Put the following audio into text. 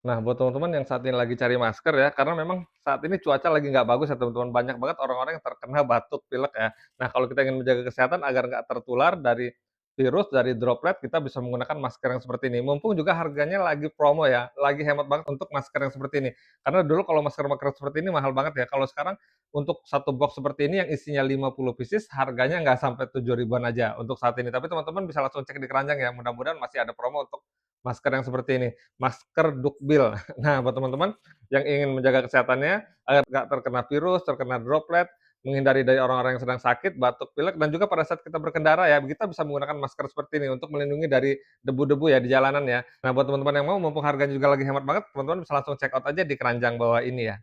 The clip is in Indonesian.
Nah, buat teman-teman yang saat ini lagi cari masker ya, karena memang saat ini cuaca lagi nggak bagus ya teman-teman, banyak banget orang-orang yang terkena batuk, pilek ya. Nah, kalau kita ingin menjaga kesehatan agar nggak tertular dari virus, dari droplet, kita bisa menggunakan masker yang seperti ini. Mumpung juga harganya lagi promo ya, lagi hemat banget untuk masker yang seperti ini. Karena dulu kalau masker-masker seperti ini mahal banget ya, kalau sekarang untuk satu box seperti ini yang isinya 50 pieces, harganya nggak sampai 7 ribuan aja untuk saat ini. Tapi teman-teman bisa langsung cek di keranjang ya, mudah-mudahan masih ada promo untuk masker yang seperti ini. Masker Dukbil. Nah, buat teman-teman yang ingin menjaga kesehatannya agar nggak terkena virus, terkena droplet, menghindari dari orang-orang yang sedang sakit, batuk, pilek, dan juga pada saat kita berkendara ya, kita bisa menggunakan masker seperti ini untuk melindungi dari debu-debu ya di jalanan ya. Nah, buat teman-teman yang mau, mumpung harganya juga lagi hemat banget, teman-teman bisa langsung check out aja di keranjang bawah ini ya.